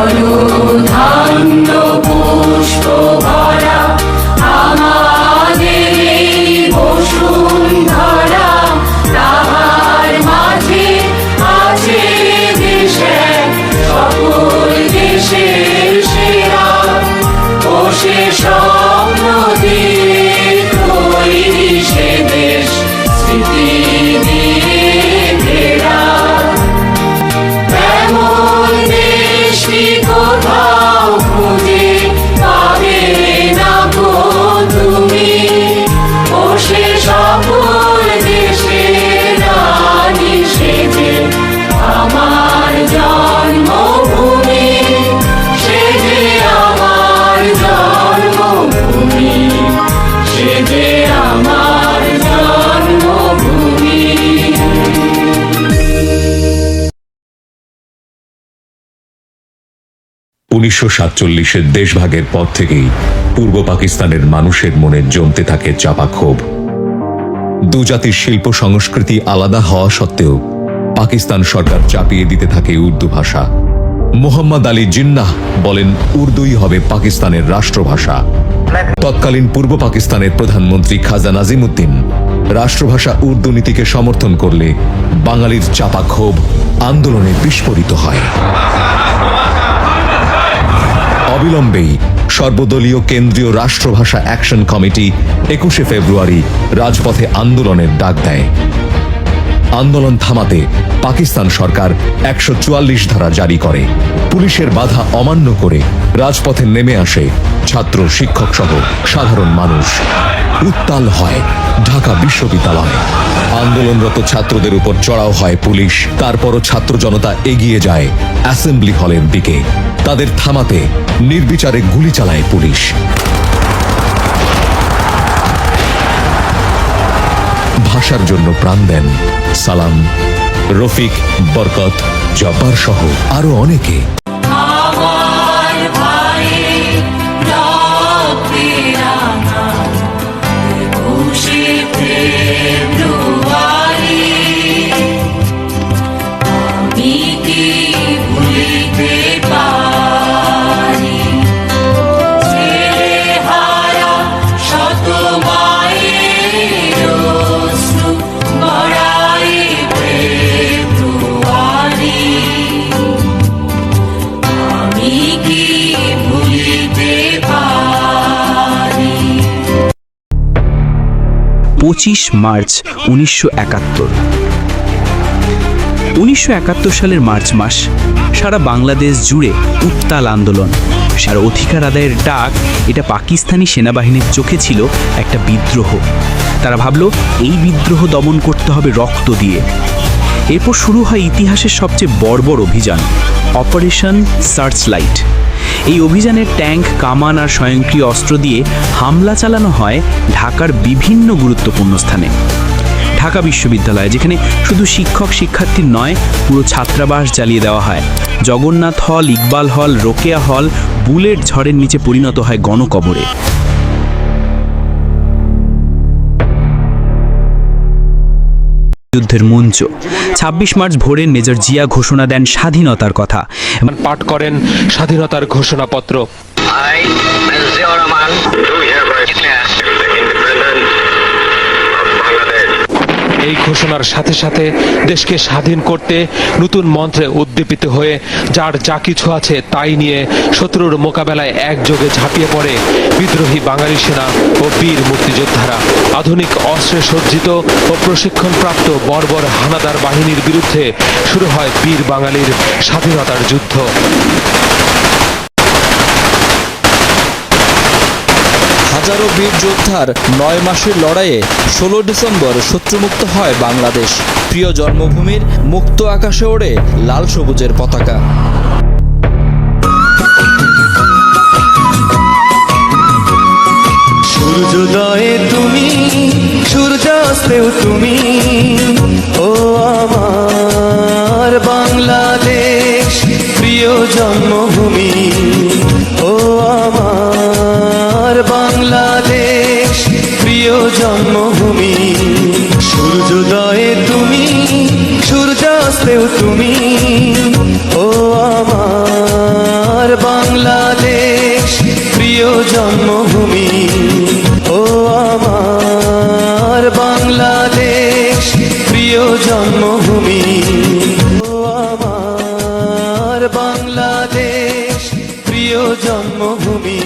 ধন্য পুষ্প ভরা আমাদের এই বসুন্ধরা, তাহার মাঝে আছে দেশে সকল দেশের সেরা। ও সে স্বপ্ন দিয়ে তৈরি সে দেশ, স্মৃতি দিয়ে ঘেরা। এমন দেশ কি কোথাও খুঁজে পাবে না গো তুমি। ও সে সকল দেশের রানী সেজে আমার জন্মভূমি, সেজে আমার জন্মভূমি, সেজে আমার জন্মভূমি। 1947-এর দেশভাগের পর থেকেই পূর্ব পাকিস্তানের মানুষের মনে জমতে থাকে চাপা ক্ষোভ। দু জাতির শিল্প সংস্কৃতি আলাদা হওয়া সত্ত্বেও পাকিস্তান সরকার চাপিয়ে দিতে থাকে উর্দু ভাষা। মোহাম্মদ আলী জিন্নাহ বলেন, উর্দুই হবে পাকিস্তানের রাষ্ট্রভাষা। তৎকালীন পূর্ব পাকিস্তানের প্রধানমন্ত্রী খাজা নাজিমুদ্দিন রাষ্ট্রভাষা উর্দু নীতিকে সমর্থন করলে বাঙালির চাপা ক্ষোভ আন্দোলনে বিস্ফোরিত হয়। অবিলম্বেই সর্বদলীয় কেন্দ্রীয় রাষ্ট্রভাষা অ্যাকশন কমিটি 21শে ফেব্রুয়ারি রাজপথে আন্দোলনের ডাক দেয়। আন্দোলন থামাতে পাকিস্তান সরকার 144 ধারা জারি করে। পুলিশের বাধা অমান্য করে রাজপথে নেমে আসে ছাত্র, শিক্ষক সহ সাধারণ মানুষ। উত্তাল হয় ঢাকা বিশ্ববিদ্যালয়। আন্দোলনরত ছাত্রদের উপর চড়াও হয় পুলিশ। তারপরও ছাত্র জনতা এগিয়ে যায় অ্যাসেম্বলি হলের দিকে। তাদের থামাতে নির্বিচারে গুলি চালায় পুলিশ। ভাষার জন্য প্রাণ দেন সালাম, রফিক, বরকত, জব্বার সহ আরো অনেকে। আমার ভাইয়ের রক্তের আমার 21শে ফেব্রুয়ারি, আমি কি ভুলিতে পারি চেহারা শত মায়ের অশ্রু গড়াই ফেব্রুয়ারি, আমি কি ভুলিতে পারি। 25 মার্চ 1971। 1971 সালের মার্চ মাস সারা বাংলাদেশ জুড়ে উত্তাল আন্দোলন। আর অধিকার আদায়ের ডাক, এটা পাকিস্তানি সেনাবাহিনীর চোখে ছিল একটা বিদ্রোহ। তারা ভাবল এই বিদ্রোহ দমন করতে হবে রক্ত দিয়ে। এরপর শুরু হয় ইতিহাসের সবচেয়ে বর্বর অভিযান, অপারেশন সার্চলাইট। এই অভিযানে ট্যাঙ্ক, কামান আর স্বয়ংক্রিয় অস্ত্র দিয়ে হামলা চালানো হয় ঢাকার বিভিন্ন গুরুত্বপূর্ণ স্থানে। ঢাকা বিশ্ববিদ্যালয়, যেখানে শুধু শিক্ষক শিক্ষার্থীর নয়, পুরো ছাত্রাবাস জ্বালিয়ে দেওয়া হয়। জগন্নাথ হল, ইকবাল হল, রোকেয়া হল বুলেট ঝড়ের নিচে পরিণত হয় গণকবরে। যুদ্ধের মঞ্চ। 26 মার্চ ভোরে মেজর জিয়া ঘোষণা দেন স্বাধীনতার কথা। পাঠ করেন স্বাধীনতার ঘোষণাপত্র। এই ঘোষণার সাথে সাথে দেশকে স্বাধীন করতে নতুন মন্ত্রে উদ্দীপিত হয়ে যার যা কিছু আছে তাই নিয়ে শত্রুর মোকাবেলায় একযোগে ঝাঁপিয়ে পড়ে বিদ্রোহী বাঙালি সেনা ও বীর মুক্তিযোদ্ধারা। আধুনিক অস্ত্রে সজ্জিত ও প্রশিক্ষণপ্রাপ্ত বর্বর হানাদার বাহিনীর বিরুদ্ধে শুরু হয় বীর বাঙালির স্বাধীনতার যুদ্ধ। হাজারো বীর যোদ্ধার 9 মাসের লড়াইয়ে 16 ডিসেম্বর শত্রুমুক্ত হয় বাংলাদেশ। প্রিয় জন্মভূমির মুক্ত আকাশে ওড়ে লাল সবুজের পতাকা। সূর্যোদয়ে তুমি, সূর্যাস্তেও তুমি, ও আমার বাংলাদেশ প্রিয় জন্মভূমি। ও আমার বাংলাদেশ প্রিয় জন্মভূমি। সূর্যোদয়ে তুমি, সূর্যাস্তেও তুমি, ও আমার বাংলাদেশ প্রিয় জন্মভূমি ও আমার বাংলাদেশ প্রিয় জন্মভূমি ও আমার বাংলাদেশ প্রিয় জন্মভূমি